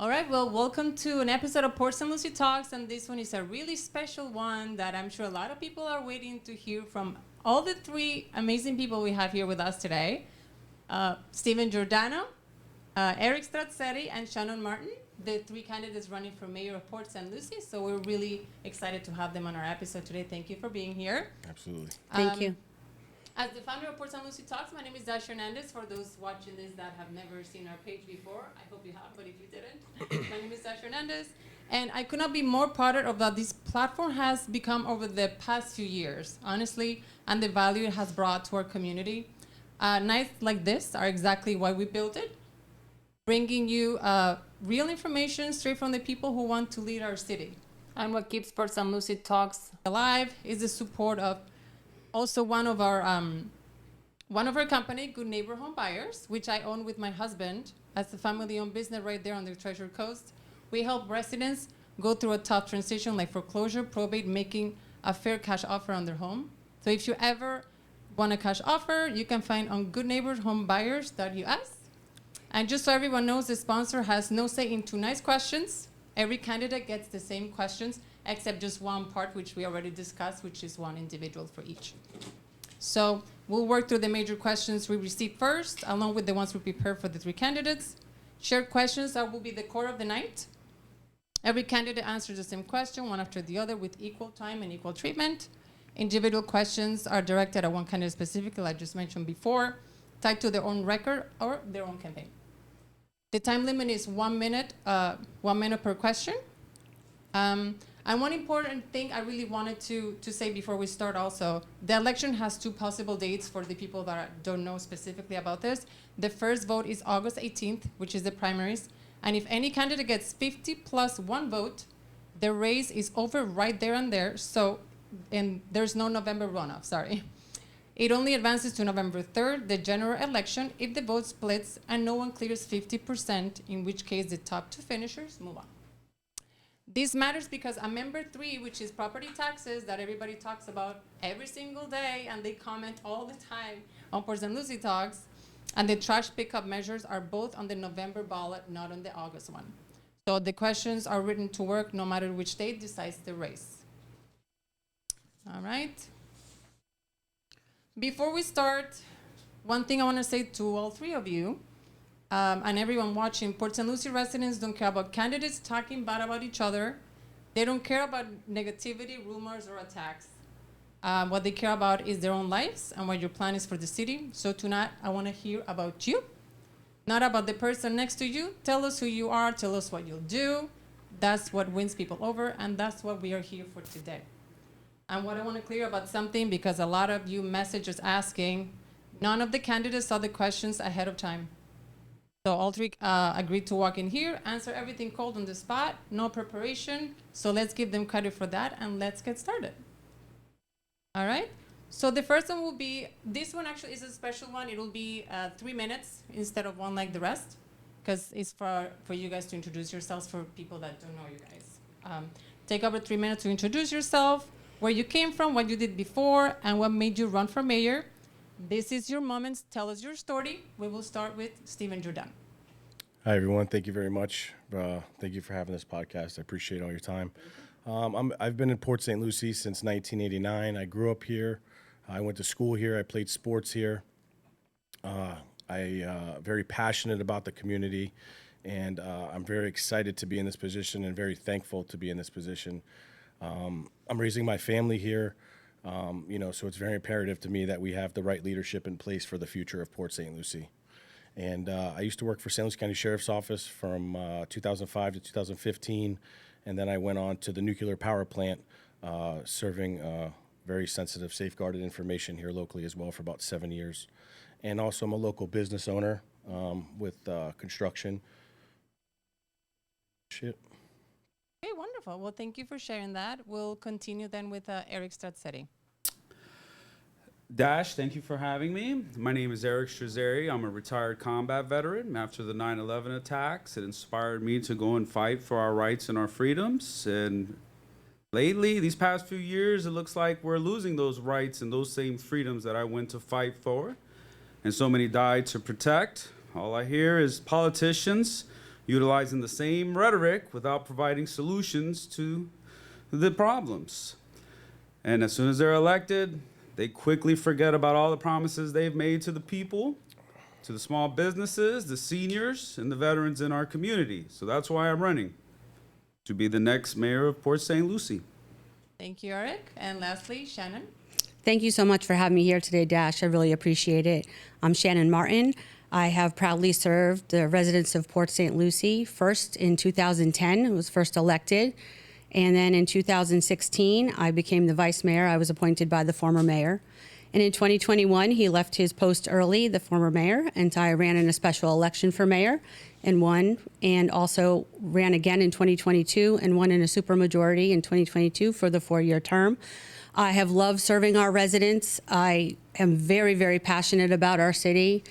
All right, well, welcome to an episode of Ports and Lucie Talks, and this one is a really special one that I'm sure a lot of people are waiting to hear from all the three amazing people we have here with us today. Steven Giordano, Eric Strazzeri, and Shannon Martin, the three candidates running for mayor of Port St. Lucie. So we're really excited to have them on our episode today. Thank you for being here. Absolutely. Thank you. As the founder of Port St. Lucie Talks, my name is Dash Hernandez. For those watching this that have never seen our page before, I hope you have, but if you didn't, my name is Dash Hernandez. And I could not be more proud of that this platform has become over the past few years, honestly, and the value it has brought to our community. Nights like this are exactly why we built it, bringing you real information straight from the people who want to lead our city. And what keeps Port St. Lucie Talks alive is the support of also one of our company, Good Neighbor Home Buyers, which I own with my husband as a family-owned business right there on the Treasure Coast. We help residents go through a tough transition like foreclosure, probate, making a fair cash offer on their home. So if you ever want a cash offer, you can find on goodneighborhomebuyers.us. And just so everyone knows, the sponsor has no say in tonight's questions. Every candidate gets the same questions, except just one part, which we already discussed, which is one individual for each. So we'll work through the major questions we received first, along with the ones we prepared for the three candidates. Shared questions that will be the core of the night. Every candidate answers the same question, one after the other, with equal time and equal treatment. Individual questions are directed at one candidate specifically, like I just mentioned before, tied to their own record or their own campaign. The time limit is 1 minute, 1 minute per question. And one important thing I really wanted to say before we start also, the election has two possible dates for the people that don't know specifically about this. The first vote is August 18th, which is the primaries. And if any candidate gets 50 plus one vote, the race is over right there and there. So, and there's no November runoff, sorry. It only advances to November 3rd, the general election, if the vote splits and no one clears 50%, in which case the top two finishers move on. This matters because Amendment 3, which is property taxes that everybody talks about every single day, and they comment all the time on Port St. Lucie Talks, and the trash pickup measures are both on the November ballot, not on the August one. So the questions are written to work no matter which state decides the race. All right. Before we start, one thing I want to say to all three of you, and everyone watching, Port St. Lucie residents don't care about candidates talking bad about each other. They don't care about negativity, rumors, or attacks. What they care about is their own lives and what your plan is for the city. So tonight, I want to hear about you, not about the person next to you. Tell us who you are. Tell us what you'll do. That's what wins people over, and that's what we are here for today. And what I want to clear about something, because a lot of you messages asking, none of the candidates saw the questions ahead of time. So all three agreed to walk in here, answer everything cold on the spot, no preparation. So let's give them credit for that, and let's get started. All right? So the first one will be, this one actually is a special one. It will be 3 minutes instead of one like the rest, because it's for you guys to introduce yourselves for people that don't know you guys. Take over 3 minutes to introduce yourself, where you came from, what you did before, and what made you run for mayor. This is your moment. Tell us your story. We will start with Steven Giordano. Hi, everyone. Thank you very much. Thank you for having this podcast. I appreciate all your time. I've been in Port St. Lucie since 1989. I grew up here. I went to school here. I played sports here. I'm very passionate about the community, and I'm very excited to be in this position and very thankful to be in this position. I'm raising my family here. So it's very imperative to me that we have the right leadership in place for the future of Port St. Lucie. And I used to work for St. Lucie County Sheriff's Office from 2005 to 2015, and then I went on to the nuclear power plant, serving very sensitive, safeguarded information here locally as well for about 7 years. And also I'm a local business owner with construction. Okay, wonderful. Well, thank you for sharing that. We'll continue then with Eric Strazzeri. Dash, thank you for having me. My name is Eric Strazzeri. I'm a retired combat veteran. After the 9/11 attacks, it inspired me to go and fight for our rights and our freedoms. And lately, these past few years, it looks like we're losing those rights and those same freedoms that I went to fight for. And so many died to protect. All I hear is politicians utilizing the same rhetoric without providing solutions to the problems. And as soon as they're elected, they quickly forget about all the promises they've made to the people, to the small businesses, the seniors, and the veterans in our community. So that's why I'm running, to be the next mayor of Port St. Lucie. Thank you, Eric. And lastly, Shannon. Thank you so much for having me here today, Dash. I really appreciate it. I'm Shannon Martin. I have proudly served the residents of Port St. Lucie, first in 2010, I was first elected. And then in 2016, I became the vice mayor. I was appointed by the former mayor. And in 2021, he left his post early, the former mayor, and so I ran in a special election for mayor and won, and also ran again in 2022 and won in a supermajority in 2022 for the 4-year term. I have loved serving our residents. I am very, very passionate about our city,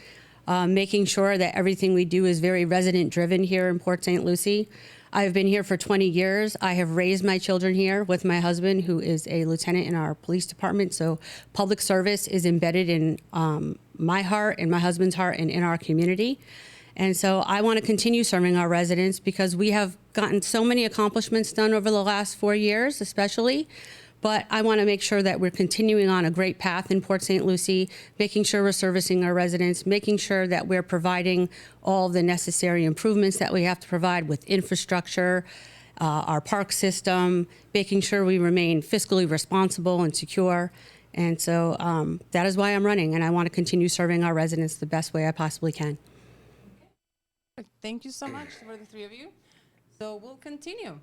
making sure that everything we do is very resident-driven here in Port St. Lucie. I've been here for 20 years. I have raised my children here with my husband, who is a lieutenant in our police department. So public service is embedded in my heart and my husband's heart and in our community. And so I want to continue serving our residents because we have gotten so many accomplishments done over the last 4 years, especially. But I want to make sure that we're continuing on a great path in Port St. Lucie, making sure we're servicing our residents, making sure that we're providing all the necessary improvements that we have to provide with infrastructure, our park system, making sure we remain fiscally responsible and secure. And so that is why I'm running, and I want to continue serving our residents the best way I possibly can. Thank you so much for the three of you. So we'll continue.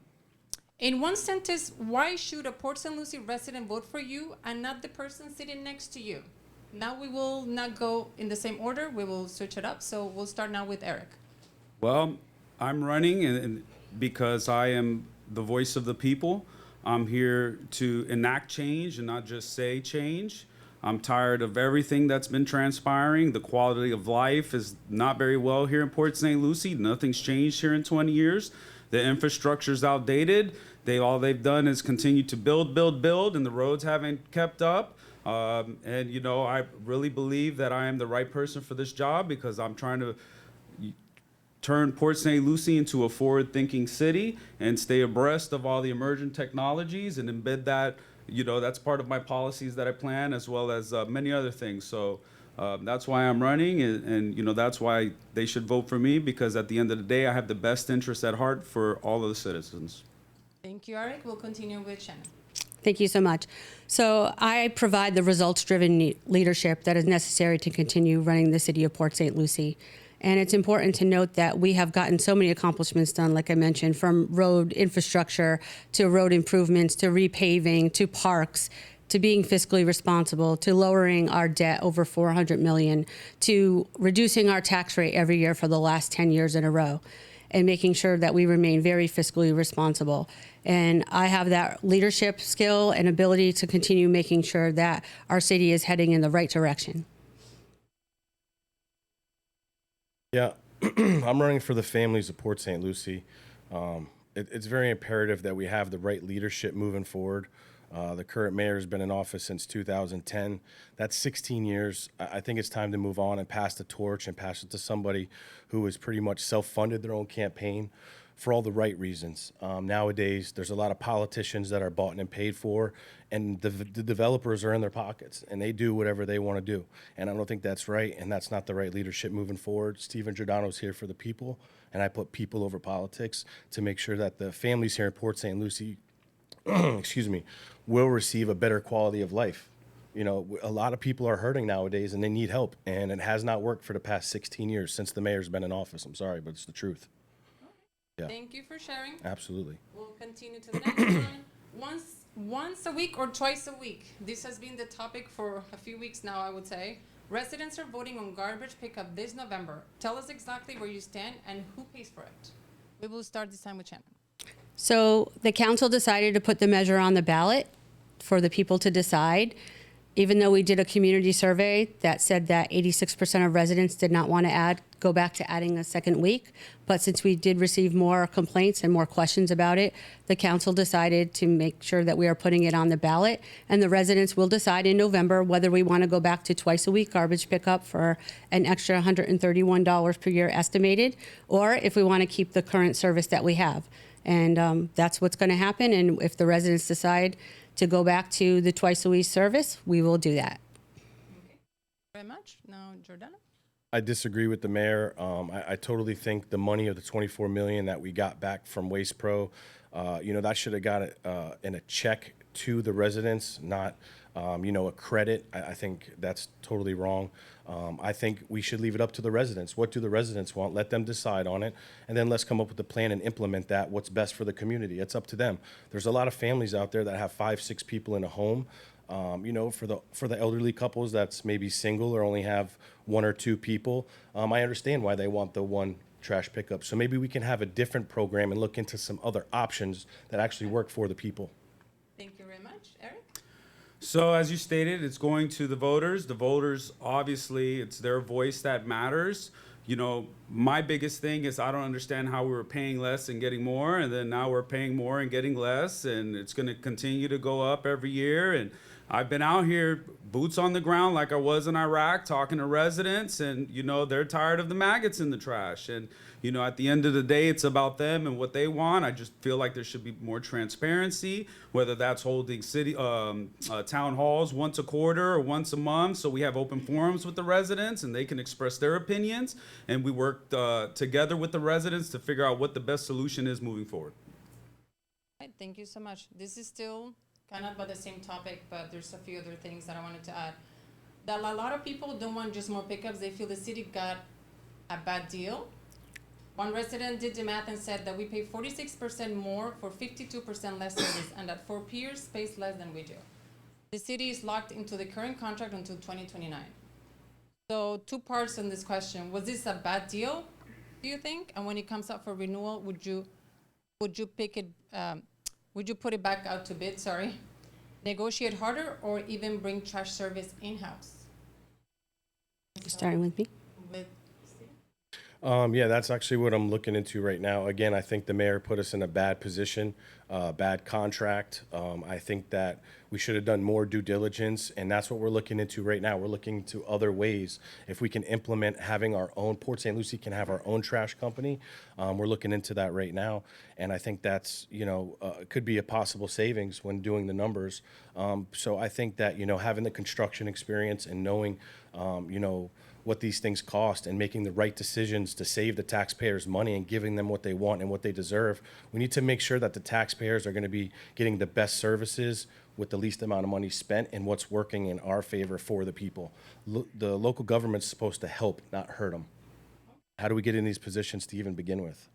In one sentence, why should a Port St. Lucie resident vote for you and not the person sitting next to you? Now we will not go in the same order. We will switch it up. So we'll start now with Eric. Well, I'm running and because I am the voice of the people. I'm here to enact change and not just say change. I'm tired of everything that's been transpiring. The quality of life is not very well here in Port St. Lucie. Nothing's changed here in 20 years. The infrastructure's outdated. All they've done is continue to build, and the roads haven't kept up. And you know, I really believe that I am the right person for this job because I'm trying to turn Port St. Lucie into a forward-thinking city and stay abreast of all the emerging technologies and embed that. You know, that's part of my policies that I plan, as well as many other things. So that's why I'm running, and you know, that's why they should vote for me, because at the end of the day, I have the best interests at heart for all of the citizens. Thank you, Eric. We'll continue with Shannon. Thank you so much. So I provide the results-driven leadership that is necessary to continue running the city of Port St. Lucie. And it's important to note that we have gotten so many accomplishments done, like I mentioned, from road infrastructure to road improvements to repaving to parks to being fiscally responsible to lowering our debt over $400 million to reducing our tax rate every year for the last 10 years in a row and making sure that we remain very fiscally responsible. And I have that leadership skill and ability to continue making sure that our city is heading in the right direction. Yeah, I'm running for the families of Port St. Lucie. It's very imperative that we have the right leadership moving forward. The current mayor has been in office since 2010. That's 16 years. I think it's time to move on and pass the torch and pass it to somebody who has pretty much self-funded their own campaign for all the right reasons. Nowadays, there's a lot of politicians that are bought and paid for, and the developers are in their pockets, and they do whatever they want to do. And I don't think that's right, and that's not the right leadership moving forward. Steven Giordano is here for the people, and I put people over politics to make sure that the families here in Port St. Lucie excuse me, will receive a better quality of life. You know, a lot of people are hurting nowadays and they need help, and it has not worked for the past 16 years since the mayor's been in office. I'm sorry, but it's the truth. Yeah. Thank you for sharing. Absolutely. We'll continue to the next one. Once a week or twice a week. This has been the topic for a few weeks now, I would say. Residents are voting on garbage pickup this November. Tell us exactly where you stand and who pays for it. We will start this time with Shannon. So the council decided to put the measure on the ballot for the people to decide. even though we did a community survey that said that 86% of residents did not want to go back to adding a second week. But since we did receive more complaints and more questions about it, the council decided to make sure that we are putting it on the ballot. And the residents will decide in November whether we want to go back to twice a week garbage pickup for an extra $131 per year estimated, or if we want to keep the current service that we have. And that's what's going to happen. And if the residents decide to go back to the twice a week service, we will do that. Okay. Very much. Now, Giordano. I disagree with the mayor. I totally think the money of the $24 million that we got back from Waste Pro, that should have got it in a check to the residents, not, a credit. I think that's totally wrong. I think we should leave it up to the residents. What do the residents want? Let them decide on it, and then let's come up with a plan and implement that. What's best for the community? It's up to them. There's a lot of families out there that have 5, 6 people in a home. For the elderly couples that's maybe single or only have 1 or 2 people, I understand why they want the one trash pickup. So maybe we can have a different program and look into some other options that actually work for the people. Thank you very much. Eric? So as you stated, it's going to the voters. The voters, obviously, it's their voice that matters. My biggest thing is I don't understand how we were paying less and getting more, and then now we're paying more and getting less, and it's going to continue to go up every year. And I've been out here, boots on the ground, like I was in Iraq, talking to residents, and, they're tired of the maggots in the trash. And, at the end of the day, it's about them and what they want. I just feel like there should be more transparency, whether that's holding city town halls once a quarter or once a month, so we have open forums with the residents and they can express their opinions, and we work together with the residents to figure out what the best solution is moving forward. All right, thank you so much. This is still kind of about the same topic, but there's a few other things that I wanted to add. That a lot of people don't want just more pickups. They feel the city got a bad deal. One resident did the math and said that we pay 46% more for 52% less service, and that for peers pays less than we do. The city is locked into the current contract until 2029. So 2 parts on this question. Was this a bad deal, do you think? And when it comes up for renewal, would you pick it? Would you put it back out to bid? Negotiate harder, or even bring trash service in-house? Starting with me. Yeah, that's actually what I'm looking into right now. Again, I think the mayor put us in a bad position, bad contract. I think that we should have done more due diligence, and that's what we're looking into right now. We're looking into other ways. If we can implement having our own, Port St. Lucie can have our own trash company. We're looking into that right now, and I think that's, could be a possible savings when doing the numbers. So I think that, having the construction experience and knowing, what these things cost and making the right decisions to save the taxpayers money and giving them what they want and what they deserve. We need to make sure that the taxpayers are going to be getting the best services with the least amount of money spent and what's working in our favor for the people. The local government's supposed to help, not hurt them. How do we get in these positions to even begin with?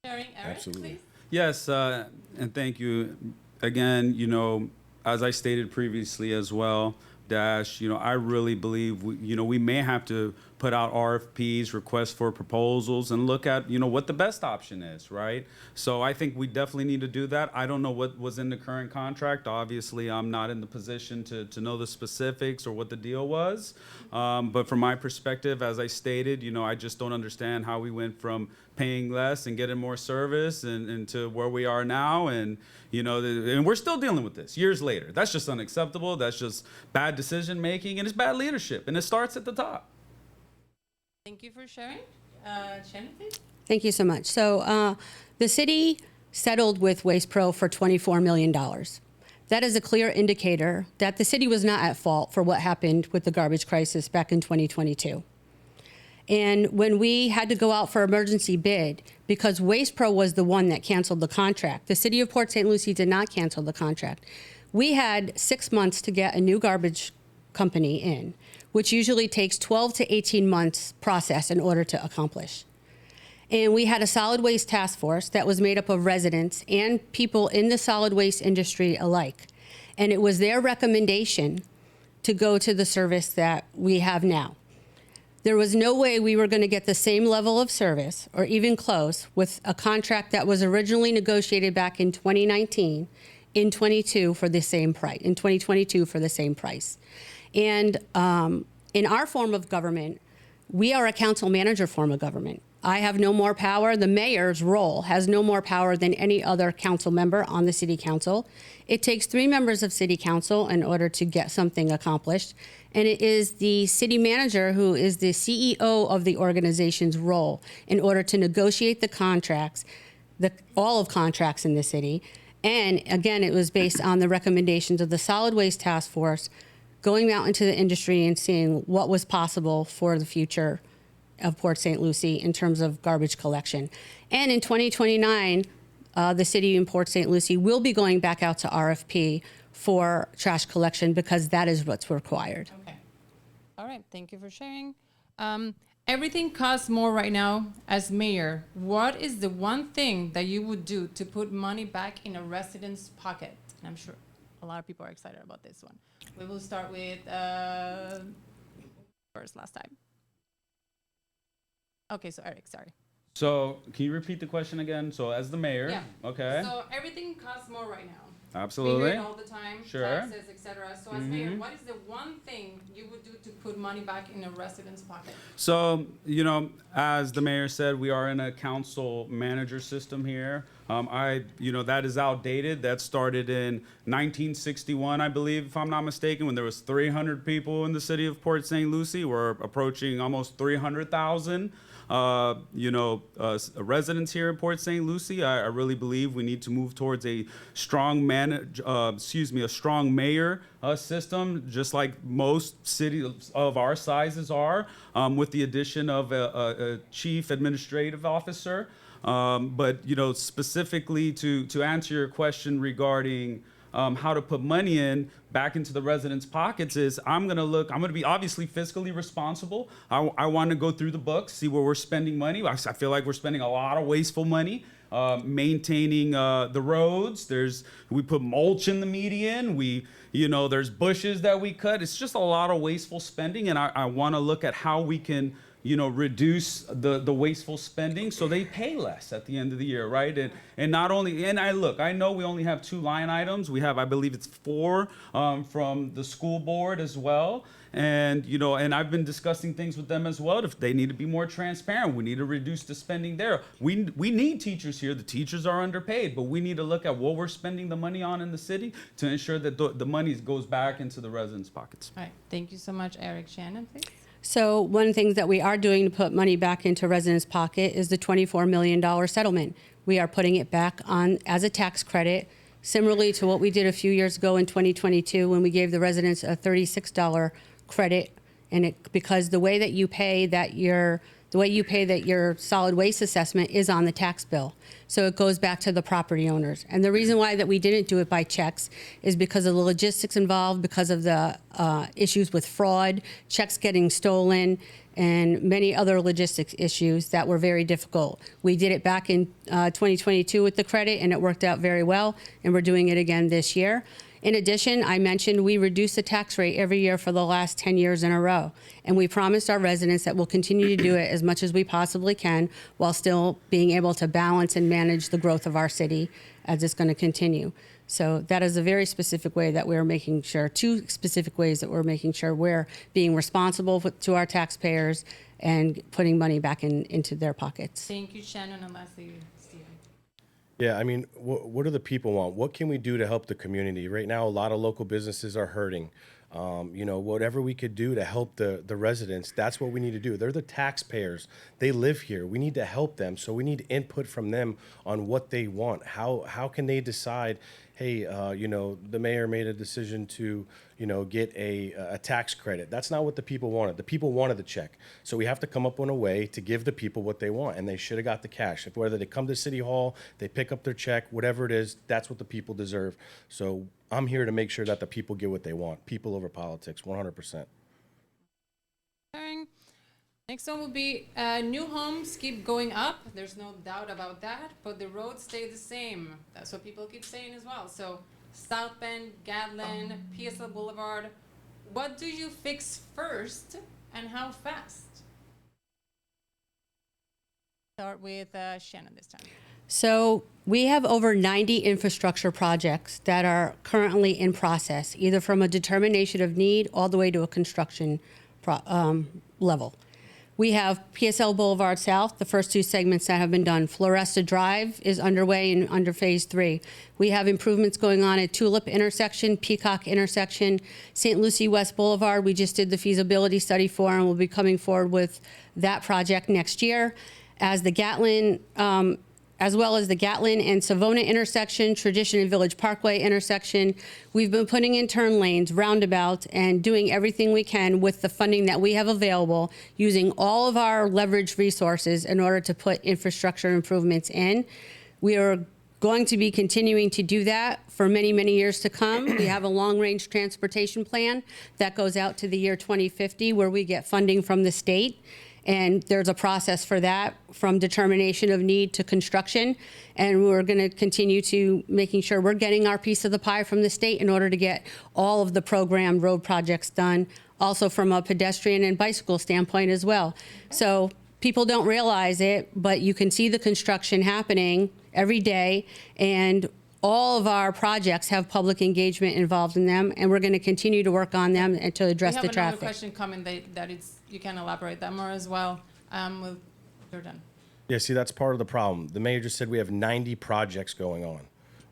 Eric, Absolutely. please. Yes, and thank you. Again, as I stated previously as well, Dash, I really believe we may have to put out RFPs, requests for proposals, and look at what the best option is, right? So I think we definitely need to do that. I don't know what was in the current contract. Obviously, I'm not in the position to know the specifics or what the deal was. But from my perspective, as I stated, I just don't understand how we went from paying less and getting more service and to where we are now, and and we're still dealing with this years later. That's just unacceptable. That's just bad decision making, and it's bad leadership, and it starts at the top. Thank you for sharing. Shannon, please. Thank you so much. So the city settled with Waste Pro for $24 million. That is a clear indicator that the city was not at fault for what happened with the garbage crisis back in 2022. And when we had to go out for emergency bid, because Waste Pro was the one that canceled the contract, the city of Port St. Lucie did not cancel the contract. We had 6 months to get a new garbage company in, which usually takes 12 to 18 months process in order to accomplish. And we had a solid waste task force that was made up of residents and people in the solid waste industry alike. And it was their recommendation to go to the service that we have now. There was no way we were going to get the same level of service or even close with a contract that was originally negotiated back in 2019 in 2022 for the same price. And in our form of government, we are a council manager form of government. I have no more power. The mayor's role has no more power than any other council member on the city council. It takes 3 members of city council in order to get something accomplished. And it is the city manager who is the CEO of the organization's role in order to negotiate the contracts, all of contracts in the city. And again, it was based on the recommendations of the Solid Waste Task Force, going out into the industry and seeing what was possible for the future of Port St. Lucie in terms of garbage collection. And in 2029, the city in Port St. Lucie will be going back out to RFP for trash collection because that is what's required. Okay. All right. Thank you for sharing. Everything costs more right now. As mayor, what is the one thing that you would do to put money back in a resident's pocket? And I'm sure a lot of people are excited about this one. We will start with first last time. Okay, so Eric, sorry. So can you repeat the question again? So as the mayor, Yeah. okay, So everything costs more right now. We absolutely. hear it all the time, Sure. taxes, etc. So as mayor, what is the one thing you would do to put money back in a resident's pocket? So, you know, as the mayor said, we are in a council manager system here. That is outdated. That started in 1961, I believe, if I'm not mistaken, when there was 300 people in the city of Port St. Lucie. We're approaching almost 300,000. Residents here in Port St. Lucie. I really believe we need to move towards a strong mayor system, just like most cities of our sizes are, with the addition of a chief administrative officer. But specifically to answer your question regarding how to put money back into the residents' pockets is I'm going to be obviously fiscally responsible. I want to go through the books, see where we're spending money. I feel like we're spending a lot of wasteful money. Maintaining the roads. We put mulch in the median. There's bushes that we cut. It's just a lot of wasteful spending, and I want to look at how we can reduce the wasteful spending so they pay less at the end of the year, right? And not only, I know we only have 2 line items. We have, I believe it's 4 from the school board as well. And, and I've been discussing things with them as well. If they need to be more transparent, we need to reduce the spending there. We need teachers here. The teachers are underpaid, but we need to look at what we're spending the money on in the city to ensure that the money goes back into the residents' pockets. All right. Thank you so much, Eric. Shannon, please. So one of the things that we are doing to put money back into residents' pocket is the $24 million settlement. We are putting it back on as a tax credit, similarly to what we did a few years ago in 2022 when we gave the residents a $36 credit, and because the way that you pay that your solid waste assessment is on the tax bill. So it goes back to the property owners. And the reason why that we didn't do it by checks is because of the logistics involved, because of the issues with fraud, checks getting stolen, and many other logistics issues that were very difficult. We did it back in 2022 with the credit, and it worked out very well, and we're doing it again this year. In addition, I mentioned we reduce the tax rate every year for the last 10 years in a row. And we promised our residents that we'll continue to do it as much as we possibly can while still being able to balance and manage the growth of our city as it's going to continue. So that is a very specific way that we're making sure, 2 specific ways that we're making sure we're being responsible to our taxpayers and putting money back into their pockets. Thank you, Shannon, and lastly, Steven. Yeah, I mean, what do the people want? What can we do to help the community? Right now, a lot of local businesses are hurting. Whatever we could do to help the residents, that's what we need to do. They're the taxpayers. They live here. We need to help them. So we need input from them on what they want. How can they decide, hey, the mayor made a decision to, get a tax credit. That's not what the people wanted. The people wanted the check. So we have to come up with a way to give the people what they want, and they should have got the cash. Whether they come to City Hall, they pick up their check, whatever it is, that's what the people deserve. So I'm here to make sure that the people get what they want. People over politics, 100%. Next one will be new homes keep going up. There's no doubt about that, but the roads stay the same. That's what people keep saying as well. So South Bend, Gatland, PSL Boulevard. What do you fix first and how fast? Start with Shannon this time. So we have over 90 infrastructure projects that are currently in process, either from a determination of need all the way to a construction level. We have PSL Boulevard South, the first two segments that have been done. Floresta Drive is underway and under phase 3. We have improvements going on at Tulip intersection, Peacock intersection, St. Lucie West Boulevard. We just did the feasibility study for, and we'll be coming forward with that project next year. As the Gatlin, as well as the Gatlin and Savona intersection, Tradition and Village Parkway intersection. We've been putting in turn lanes, roundabouts, and doing everything we can with the funding that we have available, using all of our leveraged resources in order to put infrastructure improvements in. We are going to be continuing to do that for many, many years to come. We have a long-range transportation plan that goes out to the year 2050, where we get funding from the state. And there's a process for that, from determination of need to construction. And we're going to continue to making sure we're getting our piece of the pie from the state in order to get all of the programmed road projects done, also from a pedestrian and bicycle standpoint as well. So people don't realize it, but you can see the construction happening every day. And all of our projects have public engagement involved in them, and we're going to continue to work on them and to address the We have another traffic. question coming that you can elaborate that more as well with Jordan. Yeah, see, that's part of the problem. The mayor just said we have 90 projects going on.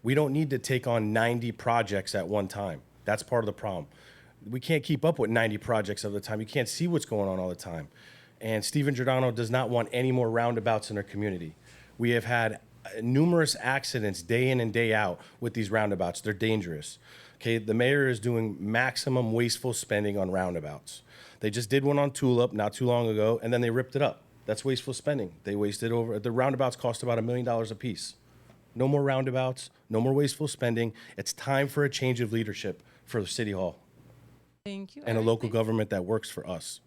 We don't need to take on 90 projects at one time. That's part of the problem. We can't keep up with 90 projects at the time. You can't see what's going on all the time. And Steven Giordano does not want any more roundabouts in our community. We have had numerous accidents day in and day out with these roundabouts. They're dangerous. Okay, the mayor is doing maximum wasteful spending on roundabouts. They just did one on Tulip not too long ago, and then they ripped it up. That's wasteful spending. They wasted over, the roundabouts cost about $1 million a piece. No more roundabouts, no more wasteful spending. It's time for a change of leadership for City Hall. Thank you. And a Eric, local thank you. government that works for us.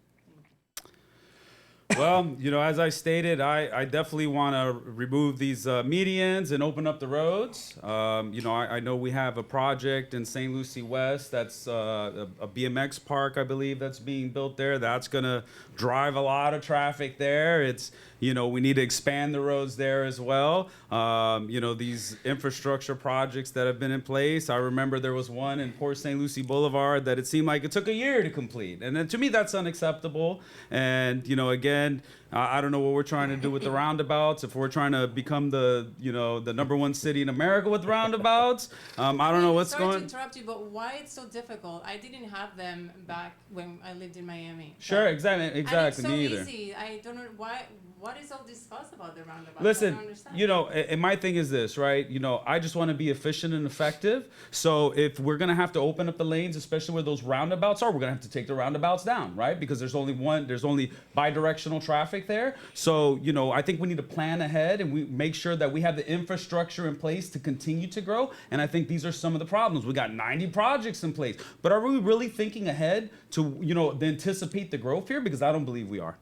Well, as I stated, I definitely want to remove these medians and open up the roads. I know we have a project in St. Lucie West that's a BMX park, I believe, that's being built there. That's going to drive a lot of traffic there. It's, we need to expand the roads there as well. These infrastructure projects that have been in place. I remember there was one in Port St. Lucie Boulevard that it seemed like it took a year to complete. And then to me, that's unacceptable. And, again, I don't know what we're trying to do with the roundabouts. If we're trying to become the #1 city in America with roundabouts, I don't know what's Sorry going. to interrupt you, but why it's so difficult? I didn't have them back when I lived in Miami. Sure, exactly, And it's so me either. easy. I don't know why. What is all this fuss about the roundabouts? I Listen, don't understand. and my thing is this, right? I just want to be efficient and effective. So if we're going to have to open up the lanes, especially where those roundabouts are, we're going to have to take the roundabouts down, right? Because there's only bi-directional traffic there. So, I think we need to plan ahead and we make sure that we have the infrastructure in place to continue to grow. And I think these are some of the problems. We got 90 projects in place, but are we really thinking ahead to, anticipate the growth here? Because I don't believe we are.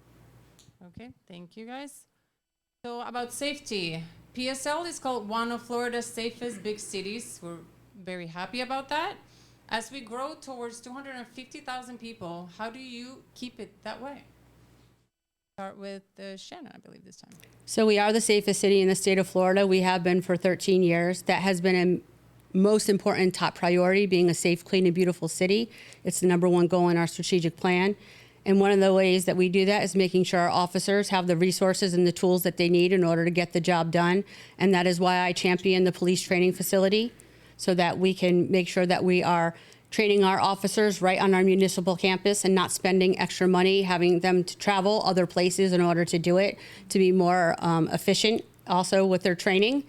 Okay, thank you guys. So about safety, PSL is called one of Florida's safest big cities. We're very happy about that. As we grow towards 250,000 people, how do you keep it that way? Start with Shannon, I believe, this time. So we are the safest city in the state of Florida. We have been for 13 years. That has been a most important top priority, being a safe, clean, and beautiful city. It's the #1 goal in our strategic plan. And one of the ways that we do that is making sure our officers have the resources and the tools that they need in order to get the job done. And that is why I champion the police training facility, so that we can make sure that we are training our officers right on our municipal campus and not spending extra money, having them to travel other places in order to do it, to be more efficient also with their training.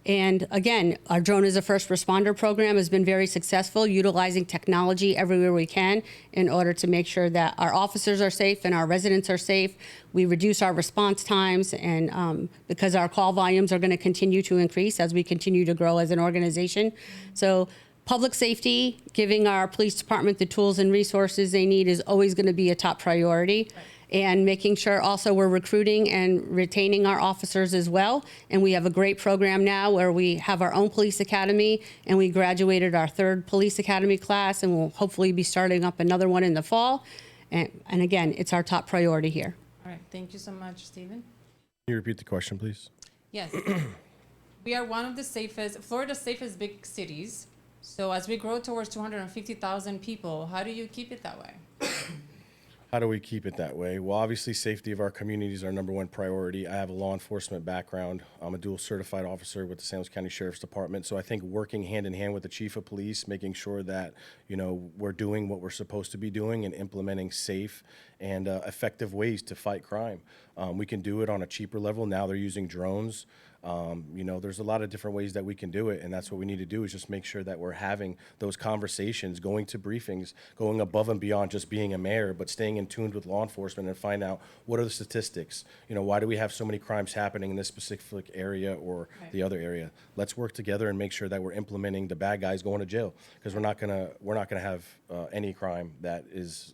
And again, our Drone as a First Responder program has been very successful, utilizing technology everywhere we can in order to make sure that our officers are safe and our residents are safe. We reduce our response times, and because our call volumes are going to continue to increase as we continue to grow as an organization. So public safety, giving our police department the tools and resources they need, is always going to be a top priority. Right. And making sure also we're recruiting and retaining our officers as well. And we have a great program now where we have our own police academy, and we graduated our 3rd police academy class, and we'll hopefully be starting up another one in the fall. And again, it's our top priority here. All right, thank you so much, Stephen. Can you repeat the question, please? Yes. we are one of the safest, Florida's safest big cities. So as we grow towards 250,000 people, how do you keep it that way? How do we keep it that way? Well, obviously, safety of our community is our number one priority. I have a law enforcement background. I'm a dual certified officer with the San Luis County Sheriff's Department. So I think working hand in hand with the chief of police, making sure that, we're doing what we're supposed to be doing and implementing safe and effective ways to fight crime. We can do it on a cheaper level. Now they're using drones. There's a lot of different ways that we can do it, and that's what we need to do is just make sure that we're having those conversations, going to briefings, going above and beyond just being a mayor, but staying in tune with law enforcement and find out what are the statistics. Why do we have so many crimes happening in this specific area or the other area? Let's work together and make sure that we're implementing the bad guys going to jail, because we're not gonna have any crime that is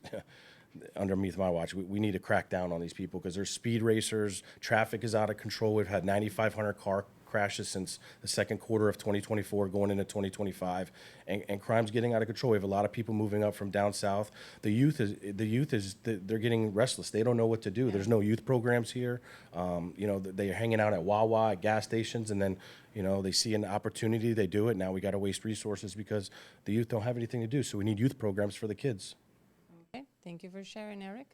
underneath my watch. We need to crack down on these people because there's speed racers. Traffic is out of control. We've had 9,500 car crashes since the second quarter of 2024 going into 2025, and crime's getting out of control. We have a lot of people moving up from down south. The youth is they're getting restless. They don't know what to do. There's no youth programs here. They're hanging out at Wawa, at gas stations, and then they see an opportunity, they do it. Now we got to waste resources because the youth don't have anything to do. So we need youth programs for the kids. Okay, thank you for sharing, Eric.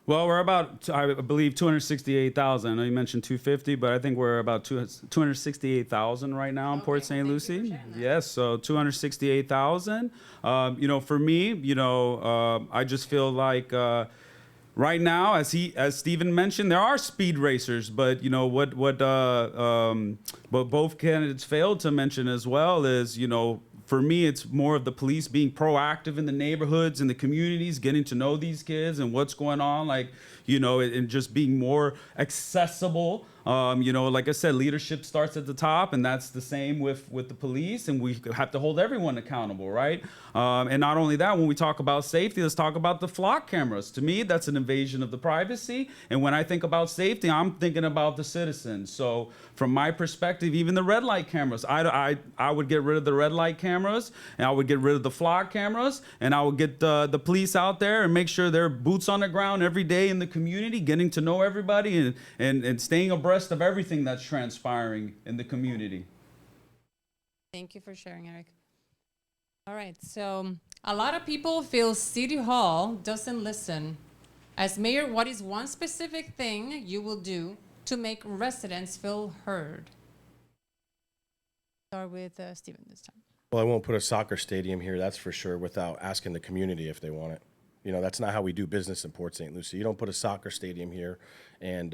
Well, we're about, I believe, 268,000. I know you mentioned 250, but I think we're about 268,000 right now in Port St. Lucie. Yes, so 268,000. For me, I just feel like right now, as Steven mentioned, there are speed racers, but what both candidates failed to mention as well is for me, it's more of the police being proactive in the neighborhoods and the communities, getting to know these kids and what's going on, and just being more accessible. Like I said, leadership starts at the top, and that's the same with the police, and we have to hold everyone accountable, right? And not only that, when we talk about safety, let's talk about the flock cameras. To me, that's an invasion of the privacy, and when I think about safety, I'm thinking about the citizens. So from my perspective, even the red light cameras, I would get rid of the red light cameras, and I would get rid of the flock cameras, and I would get the police out there and make sure they're boots on the ground every day in the community, getting to know everybody and staying abreast of everything that's transpiring in the community. Thank you for sharing, Eric. All right, so a lot of people feel City Hall doesn't listen. As mayor, what is one specific thing you will do to make residents feel heard? Start with Steven this time. Well, I won't put a soccer stadium here, that's for sure, without asking the community if they want it. That's not how we do business in Port St. Lucie. You don't put a soccer stadium here and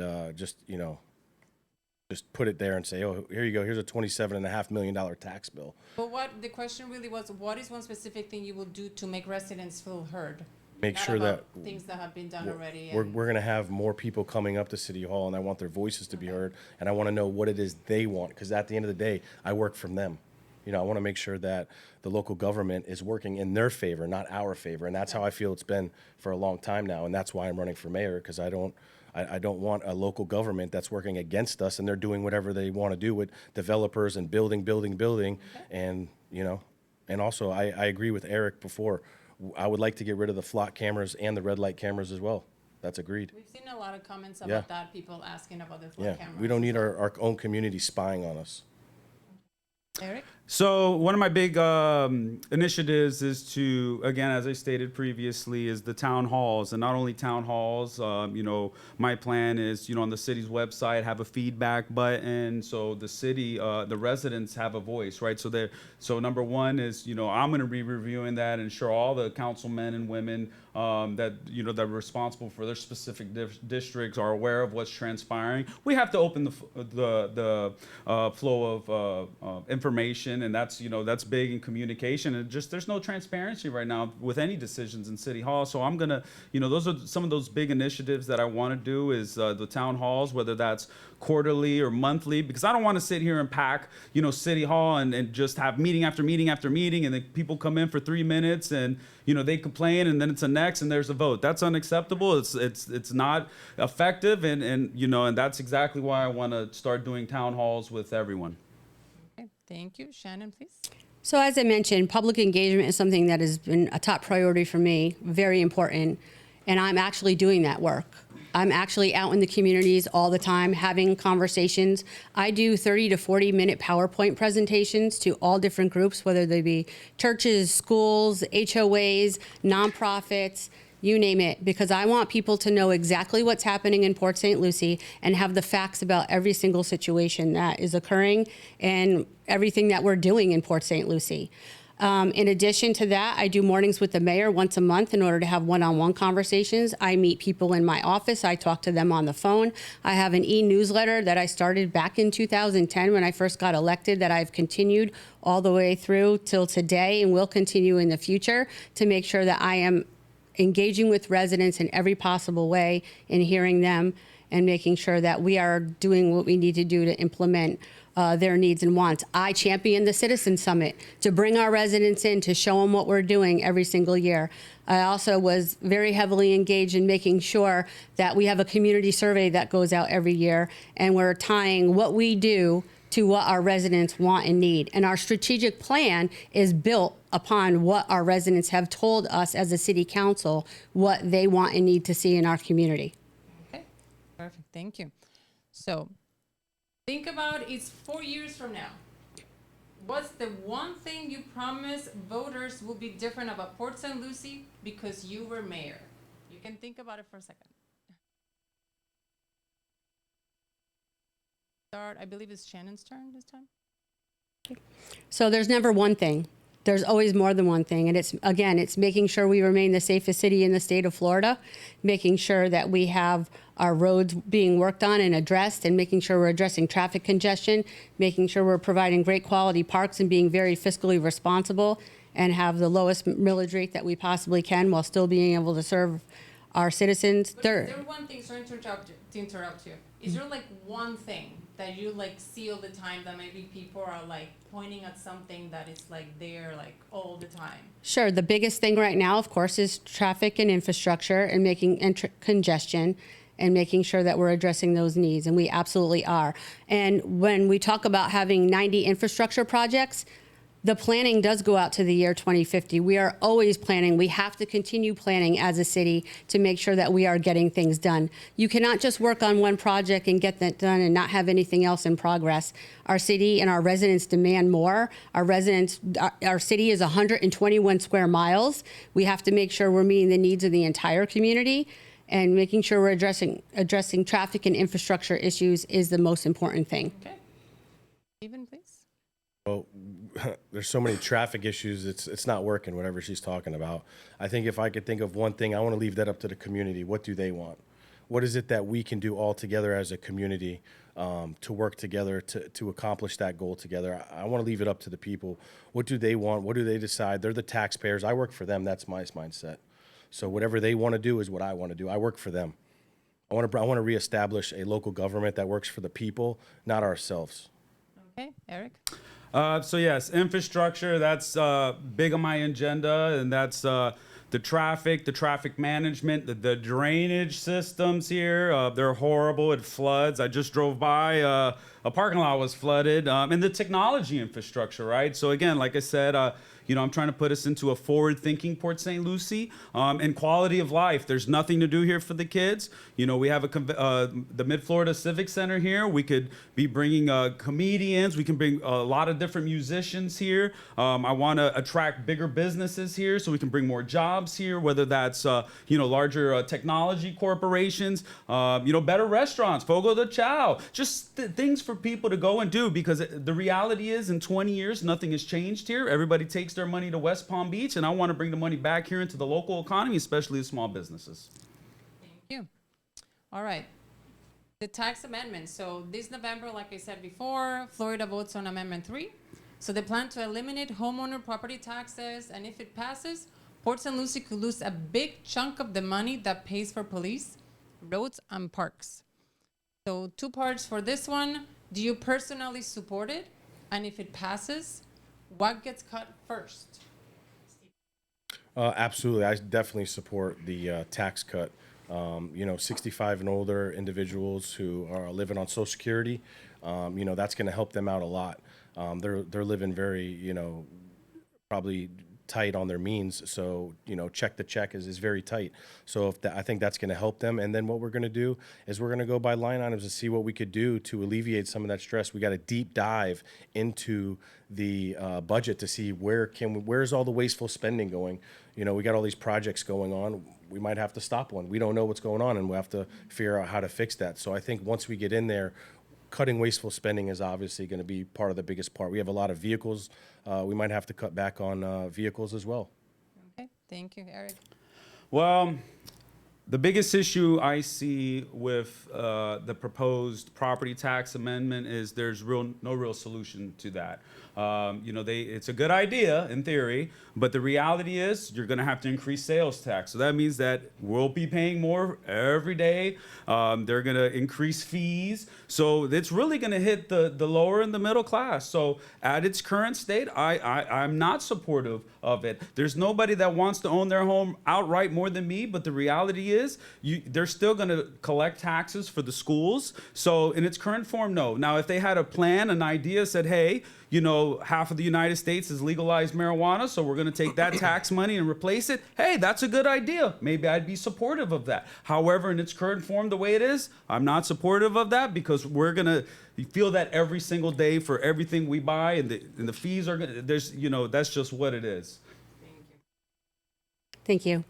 just put it there and say, oh, here you go, here's a $27.5 million tax bill. But the question really was, what is one specific thing you will do to make residents feel heard? Make Not sure that things that have been done already. We're going to have more people coming up to City Hall, and I want their voices to be heard, and I want to know what it is they want, because at the end of the day, I work from them. I want to make sure that the local government is working in their favor, not our favor, and that's how I feel it's been for a long time now, and that's why I'm running for mayor, because I don't want a local government that's working against us and they're doing whatever they want to do with developers and building. And, and also I agree with Eric before. I would like to get rid of the flock cameras and the red light cameras as well. That's agreed. We've seen a lot of comments about that, people asking about the flock cameras. We don't need our own community spying on us. Eric? So one of my big initiatives is to, again, as I stated previously, is the town halls. And not only town halls, my plan is, on the city's website, have a feedback button so the city, the residents have a voice, right? So number one is, I'm going to be reviewing that and ensure all the councilmen and women that are responsible for their specific districts are aware of what's transpiring. We have to open the flow of information, and that's big in communication. And just there's no transparency right now with any decisions in City Hall. So I'm gonna, those are some of those big initiatives that I want to do is the town halls, whether that's quarterly or monthly, because I don't want to sit here and pack, City Hall and just have meeting after meeting after meeting, and then people come in for 3 minutes and they complain, and then it's a next and there's a vote. That's unacceptable. It's not effective, and that's exactly why I want to start doing town halls with everyone. Okay, thank you. Shannon, please. So as I mentioned, public engagement is something that has been a top priority for me, very important. And I'm actually doing that work. I'm actually out in the communities all the time having conversations. I do 30 to 40 minute PowerPoint presentations to all different groups, whether they be churches, schools, HOAs, nonprofits, you name it, because I want people to know exactly what's happening in Port St. Lucie and have the facts about every single situation that is occurring and everything that we're doing in Port St. Lucie. In addition to that, I do mornings with the mayor once a month in order to have one-on-one conversations. I meet people in my office. I talk to them on the phone. I have an e-newsletter that I started back in 2010 when I first got elected that I've continued all the way through till today and will continue in the future to make sure that I am engaging with residents in every possible way and hearing them and making sure that we are doing what we need to do to implement their needs and wants. I champion the Citizen Summit to bring our residents in to show them what we're doing every single year. I also was very heavily engaged in making sure that we have a community survey that goes out every year and we're tying what we do to what our residents want and need. And our strategic plan is built upon what our residents have told us as a city council, what they want and need to see in our community. Okay, perfect, thank you. So think about it's 4 years from now. What's the one thing you promise voters will be different about Port St. Lucie because you were mayor? You can think about it for a second. I believe it's Shannon's turn this time. So there's never one thing. There's always more than one thing. And it's making sure we remain the safest city in the state of Florida, making sure that we have our roads being worked on and addressed, and making sure we're addressing traffic congestion, making sure we're providing great quality parks and being very fiscally responsible and have the lowest millage rate that we possibly can while still being able to serve our citizens. But is there one thing, sorry to interrupt you, is there like one thing that you like see all the time that maybe people are like pointing at something that is like there like all the time? Sure. The biggest thing right now, of course, is traffic and infrastructure and making congestion and making sure that we're addressing those needs. And we absolutely are. And when we talk about having 90 infrastructure projects, the planning does go out to the year 2050. We are always planning. We have to continue planning as a city to make sure that we are getting things done. You cannot just work on one project and get that done and not have anything else in progress. Our city and our residents demand more. Our city is 121 square miles. We have to make sure we're meeting the needs of the entire community, and making sure we're addressing traffic and infrastructure issues is the most important thing. Okay. Steven, please. Well, there's so many traffic issues. It's not working, whatever she's talking about. I think if I could think of one thing, I want to leave that up to the community. What do they want? What is it that we can do all together as a community to work together to accomplish that goal together? I want to leave it up to the people. What do they want? What do they decide? They're the taxpayers. I work for them. That's my mindset. So whatever they want to do is what I want to do. I work for them. I want to reestablish a local government that works for the people, not ourselves. Okay, Eric. So yes, infrastructure, that's big on my agenda, and that's the traffic management, the drainage systems here, they're horrible. It floods. I just drove by, a parking lot was flooded, and the technology infrastructure, right? So again, like I said, I'm trying to put us into a forward-thinking Port St. Lucie, and quality of life. There's nothing to do here for the kids. We have the Mid-Florida Civic Center here. We could be bringing comedians. We can bring a lot of different musicians here. I want to attract bigger businesses here so we can bring more jobs here, whether that's, larger technology corporations, better restaurants, Fogo de Chao, just things for people to go and do, because the reality is in 20 years, nothing has changed here. Everybody takes their money to West Palm Beach, and I want to bring the money back here into the local economy, especially the small businesses. Thank you. All right. The tax amendment. So this November, like I said before, Florida votes on Amendment 3. So they plan to eliminate homeowner property taxes, and if it passes, Port St. Lucie could lose a big chunk of the money that pays for police, roads, and parks. So 2 parts for this one. Do you personally support it? And if it passes, what gets cut first? Absolutely. I definitely support the tax cut. 65 and older individuals who are living on Social Security, that's going to help them out a lot. They're living very, probably tight on their means. So, check the check is very tight. So I think that's going to help them. And then what we're going to do is we're going to go by line items to see what we could do to alleviate some of that stress. We got to deep dive into the budget to see where's all the wasteful spending going. We got all these projects going on. We might have to stop one. We don't know what's going on, and we have to figure out how to fix that. So I think once we get in there, cutting wasteful spending is obviously going to be part of the biggest part. We have a lot of vehicles. We might have to cut back on vehicles as well. Okay, thank you, Eric. Well, the biggest issue I see with the proposed property tax amendment is there's no real solution to that. It's a good idea in theory, but the reality is you're going to have to increase sales tax. So that means that we'll be paying more every day. They're going to increase fees. So it's really going to hit the lower and the middle class. So at its current state, I'm not supportive of it. There's nobody that wants to own their home outright more than me, but the reality is they're still going to collect taxes for the schools. So in its current form, no. Now, if they had a plan, an idea, said, hey, half of the United States has legalized marijuana, so we're going to take that tax money and replace it. Hey, that's a good idea. Maybe I'd be supportive of that. However, in its current form, the way it is, I'm not supportive of that because we're going to feel that every single day for everything we buy, and the fees are going to, that's just what it is. Thank you.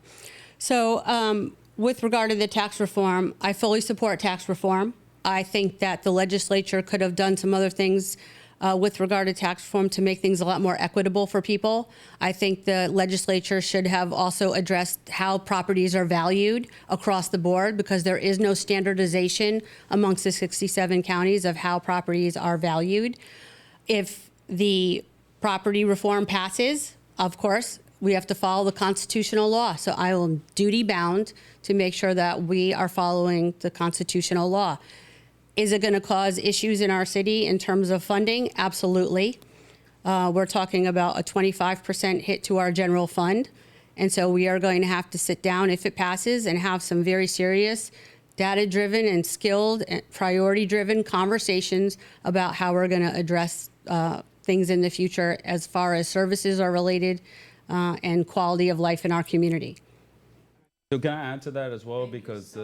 So with regard to the tax reform, I fully support tax reform. I think that the legislature could have done some other things with regard to tax reform to make things a lot more equitable for people. I think the legislature should have also addressed how properties are valued across the board, because there is no standardization amongst the 67 counties of how properties are valued. If the property reform passes, of course, we have to follow the constitutional law. So I am duty bound to make sure that we are following the constitutional law. Is it going to cause issues in our city in terms of funding? Absolutely. We're talking about a 25% hit to our general fund. And so we are going to have to sit down, if it passes, and have some very serious data-driven and skilled and priority-driven conversations about how we're going to address things in the future as far as services are related and quality of life in our community. So can I add to that as well? Because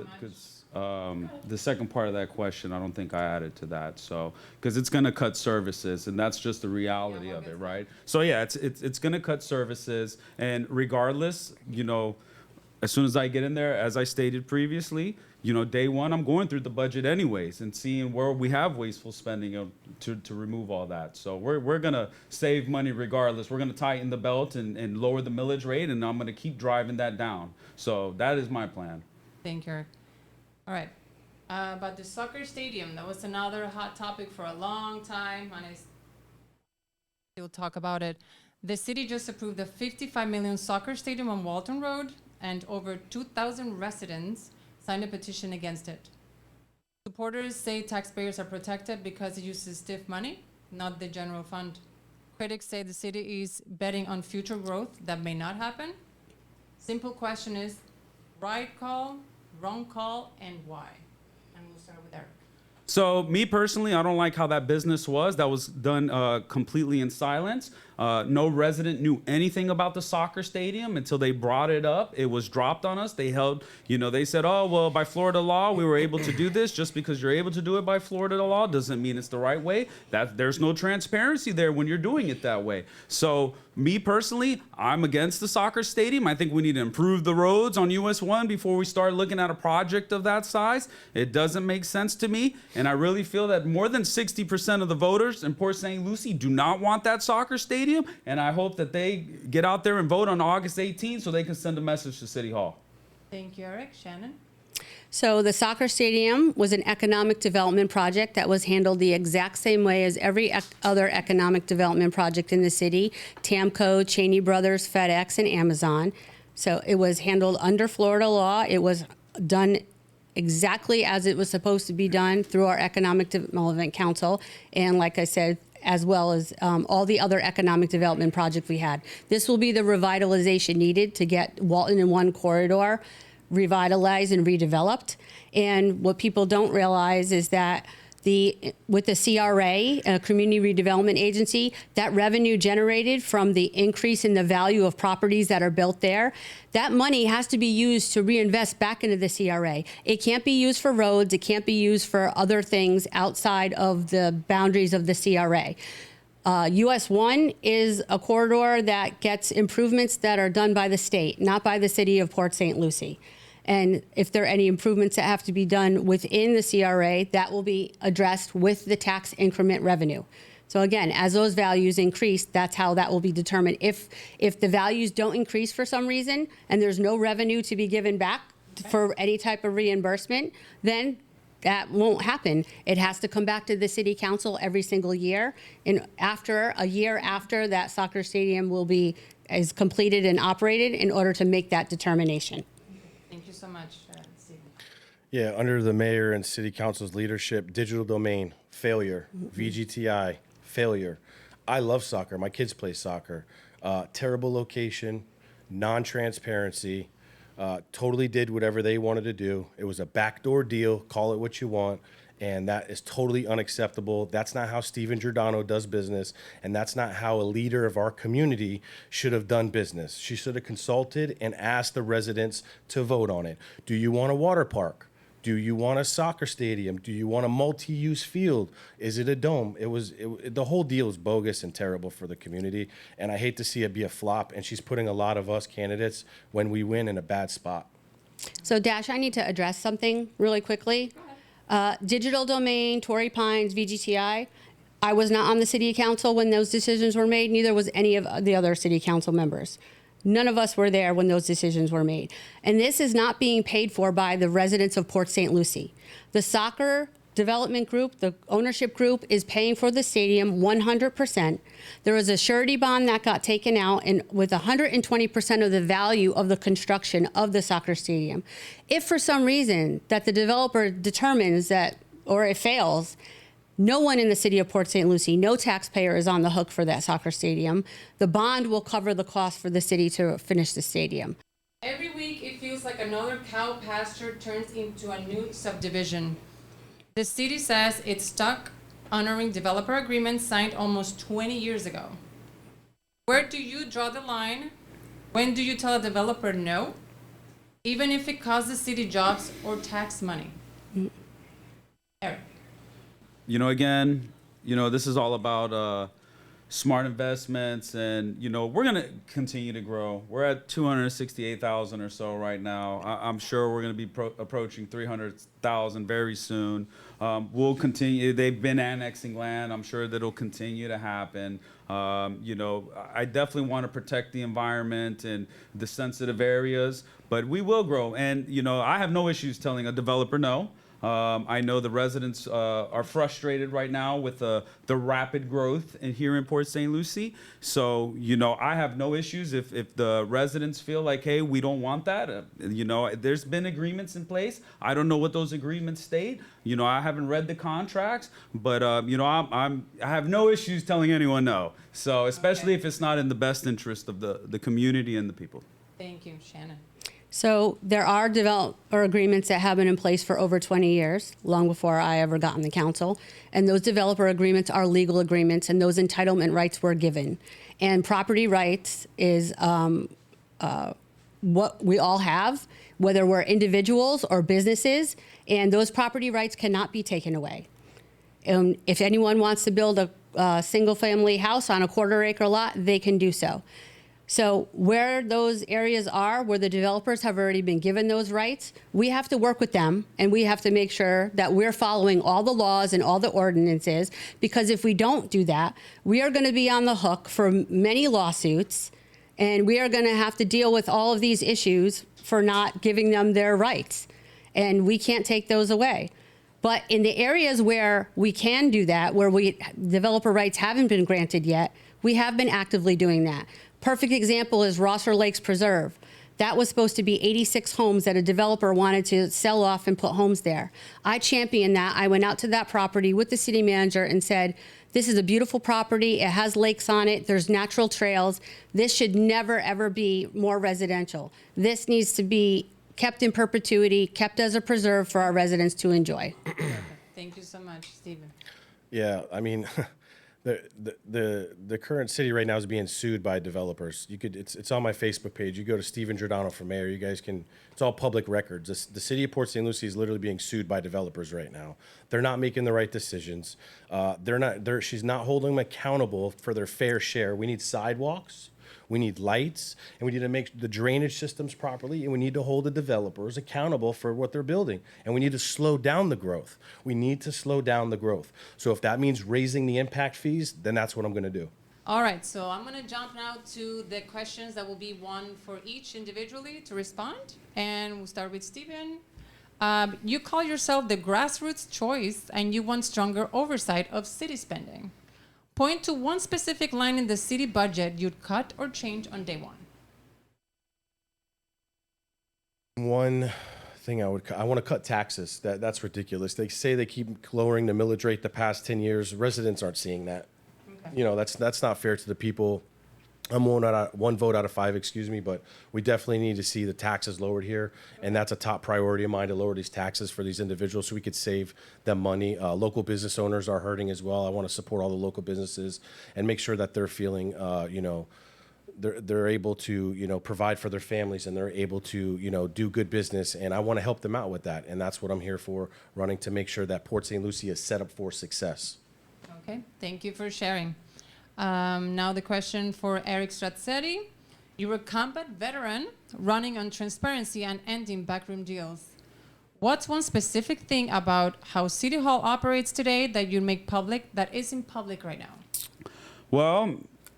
the second part of that question, I don't think I added to that. So, because it's going to cut services, and that's just the reality of it, right? So yeah, it's going to cut services, and regardless, as soon as I get in there, as I stated previously, day one, I'm going through the budget anyways and seeing where we have wasteful spending to remove all that. So we're going to save money regardless. We're going to tighten the belt and lower the millage rate, and I'm going to keep driving that down. So that is my plan. Thank you, Eric. All right. About the soccer stadium, that was another hot topic for a long time, and I still talk about it. The city just approved a $55 million soccer stadium on Walton Road, and over 2,000 residents signed a petition against it. Supporters say taxpayers are protected because it uses stiff money, not the general fund. Critics say the city is betting on future growth that may not happen. Simple question is, right call, wrong call, and why? And we'll start with Eric. So me personally, I don't like how that business was. That was done completely in silence. No resident knew anything about the soccer stadium until they brought it up. It was dropped on us. They held, they said, oh, well, by Florida law, we were able to do this. Just because you're able to do it by Florida law doesn't mean it's the right way. There's no transparency there when you're doing it that way. So me personally, I'm against the soccer stadium. I think we need to improve the roads on US 1 before we start looking at a project of that size. It doesn't make sense to me. And I really feel that more than 60% of the voters in Port St. Lucie do not want that soccer stadium. And I hope that they get out there and vote on August 18th so they can send a message to City Hall. Thank you, Eric. Shannon? So the soccer stadium was an economic development project that was handled the exact same way as every other economic development project in the city: Tamco, Cheney Brothers, FedEx, and Amazon. So it was handled under Florida law. It was done exactly as it was supposed to be done through our Economic Development Council. And like I said, as well as all the other economic development projects we had. This will be the revitalization needed to get Walton and 1 corridor revitalized and redeveloped. And what people don't realize is that with the CRA, Community Redevelopment Agency, that revenue generated from the increase in the value of properties that are built there, that money has to be used to reinvest back into the CRA. It can't be used for roads. It can't be used for other things outside of the boundaries of the CRA. US 1 is a corridor that gets improvements that are done by the state, not by the city of Port St. Lucie. And if there are any improvements that have to be done within the CRA, that will be addressed with the tax increment revenue. So again, as those values increase, that's how that will be determined. If the values don't increase for some reason and there's no revenue to be given back for any type of reimbursement, then that won't happen. It has to come back to the city council every single year. And after a year after that soccer stadium is completed and operated in order to make that determination. Thank you so much, Steven. Yeah, under the mayor and city council's leadership, digital domain, failure. VGTI, failure. I love soccer. My kids play soccer. Terrible location, non-transparency, totally did whatever they wanted to do. It was a backdoor deal, call it what you want, and that is totally unacceptable. That's not how Steven Giordano does business, and that's not how a leader of our community should have done business. She should have consulted and asked the residents to vote on it. Do you want a water park? Do you want a soccer stadium? Do you want a multi-use field? Is it a dome? The whole deal is bogus and terrible for the community, and I hate to see it be a flop, and she's putting a lot of us candidates, when we win, in a bad spot. So Dash, I need to address something really quickly. Digital domain, Torrey Pines, VGTI, I was not on the city council when those decisions were made, neither was any of the other city council members. None of us were there when those decisions were made. And this is not being paid for by the residents of Port St. Lucie. The soccer development group, the ownership group, is paying for the stadium 100%. There was a surety bond that got taken out and with 120% of the value of the construction of the soccer stadium. If for some reason that the developer determines that, or it fails, no one in the city of Port St. Lucie, no taxpayer is on the hook for that soccer stadium. The bond will cover the cost for the city to finish the stadium. Every week it feels like another cow pasture turns into a new subdivision. The city says it's stuck honoring developer agreements signed almost 20 years ago. Where do you draw the line? When do you tell a developer no? Even if it costs the city jobs or tax money? Eric. Again, this is all about smart investments, and we're going to continue to grow. We're at 268,000 or so right now. I'm sure we're going to be approaching 300,000 very soon. We'll continue. They've been annexing land. I'm sure that'll continue to happen. I definitely want to protect the environment and the sensitive areas, but we will grow. And I have no issues telling a developer no. I know the residents are frustrated right now with the rapid growth here in Port St. Lucie. So, I have no issues if the residents feel like, hey, we don't want that. There's been agreements in place. I don't know what those agreements state. I haven't read the contracts, but I have no issues telling anyone no. So, especially if it's not in the best interest of the community and the people. Thank you, Shannon. So there are developer agreements that have been in place for over 20 years, long before I ever got on the council. And those developer agreements are legal agreements, and those entitlement rights were given. And property rights is what we all have, whether we're individuals or businesses, and those property rights cannot be taken away. If anyone wants to build a single-family house on a quarter-acre lot, they can do so. So where those areas are, where the developers have already been given those rights, we have to work with them, and we have to make sure that we're following all the laws and all the ordinances, because if we don't do that, we are going to be on the hook for many lawsuits, and we are going to have to deal with all of these issues for not giving them their rights, and we can't take those away. But in the areas where we can do that, where developer rights haven't been granted yet, we have been actively doing that. Perfect example is Rosser Lakes Preserve. That was supposed to be 86 homes that a developer wanted to sell off and put homes there. I championed that. I went out to that property with the city manager and said, this is a beautiful property. It has lakes on it. There's natural trails. This should never, ever be more residential. This needs to be kept in perpetuity, kept as a preserve for our residents to enjoy. Thank Thank you so much, Steven. Yeah, I mean, the current city right now is being sued by developers. It's on my Facebook page. You go to Steven Giordano for mayor. You guys can. It's all public records. The city of Port St. Lucie is literally being sued by developers right now. They're not making the right decisions. She's not holding them accountable for their fair share. We need sidewalks. We need lights, and we need to make the drainage systems properly, and we need to hold the developers accountable for what they're building, and we need to slow down the growth. We need to slow down the growth. So if that means raising the impact fees, then that's what I'm going to do. All right, so I'm going to jump now to the questions that will be one for each individually to respond. And we'll start with Steven. You call yourself the grassroots choice, and you want stronger oversight of city spending. Point to one specific line in the city budget you'd cut or change on day one. One thing I want to cut taxes. That's ridiculous. They say they keep lowering the millage rate the past 10 years. Residents aren't seeing that. Okay. You know, that's not fair to the people. I'm one vote out of 5, excuse me, but we definitely need to see the taxes lowered here, and that's a top priority of mine, to lower these taxes for these individuals so we could save them money. Local business owners are hurting as well. I want to support all the local businesses and make sure that they're feeling, they're able to, provide for their families, and they're able to, do good business, and I want to help them out with that, and that's what I'm here for, running to make sure that Port St. Lucie is set up for success. Okay, thank you for sharing. Now the question for Eric Strazzeri. You're a combat veteran running on transparency and ending backroom deals. What's one specific thing about how City Hall operates today that you make public that isn't public right now? Well,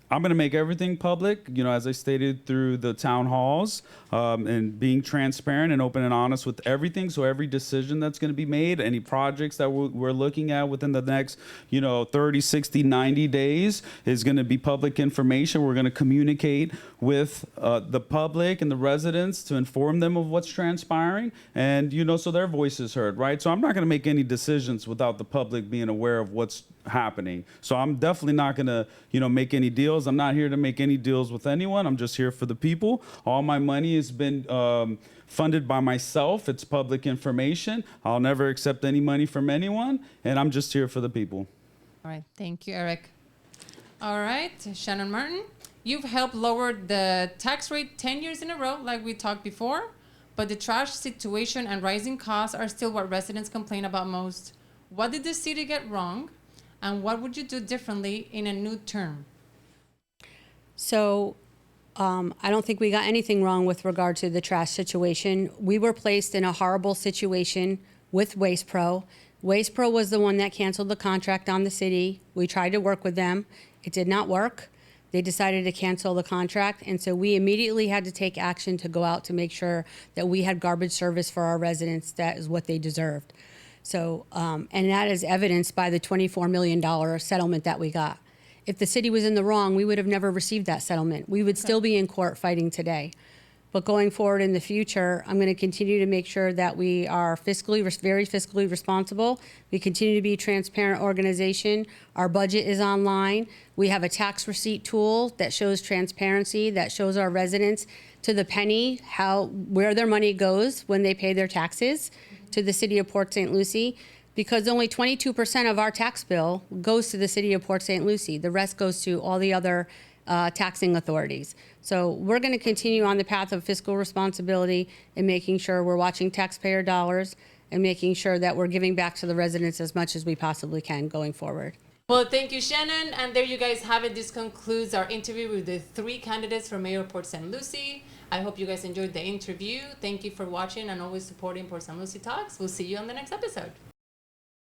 I'm going to make everything public, as I stated, through the town halls, and being transparent and open and honest with everything. So every decision that's going to be made, any projects that we're looking at within the next, 30, 60, 90 days is going to be public information. We're going to communicate with the public and the residents to inform them of what's transpiring, and, so their voice is heard, right? So I'm not going to make any decisions without the public being aware of what's happening. So I'm definitely not going to, make any deals. I'm not here to make any deals with anyone. I'm just here for the people. All my money has been funded by myself. It's public information. I'll never accept any money from anyone, and I'm just here for the people. All right. Thank you, Eric. All right, Shannon Martin. You've helped lower the tax rate 10 years in a row, like we talked before, but the trash situation and rising costs are still what residents complain about most. What did the city get wrong? And what would you do differently in a new term? So I don't think we got anything wrong with regard to the trash situation. We were placed in a horrible situation with Waste Pro. Waste Pro was the one that canceled the contract on the city. We tried to work with them. It did not work. They decided to cancel the contract, and so we immediately had to take action to go out to make sure that we had garbage service for our residents. That is what they deserved. So, and that is evidenced by the $24 million settlement that we got. If the city was in the wrong, we would have never received that settlement. We would still be in court fighting today. But going forward in the future, I'm going to continue to make sure that we are very fiscally responsible. We continue to be a transparent organization. Our budget is online. We have a tax receipt tool that shows transparency, that shows our residents to the penny where their money goes when they pay their taxes to the city of Port St. Lucie, because only 22% of our tax bill goes to the city of Port St. Lucie. The rest goes to all the other taxing authorities. So we're going to continue on the path of fiscal responsibility and making sure we're watching taxpayer dollars and making sure that we're giving back to the residents as much as we possibly can going forward. Well, thank you, Shannon. And there you guys have it. This concludes our interview with the 3 candidates for Mayor of Port St. Lucie. I hope you guys enjoyed the interview. Thank you for watching and always supporting Port St. Lucie Talks. We'll see you on the next episode.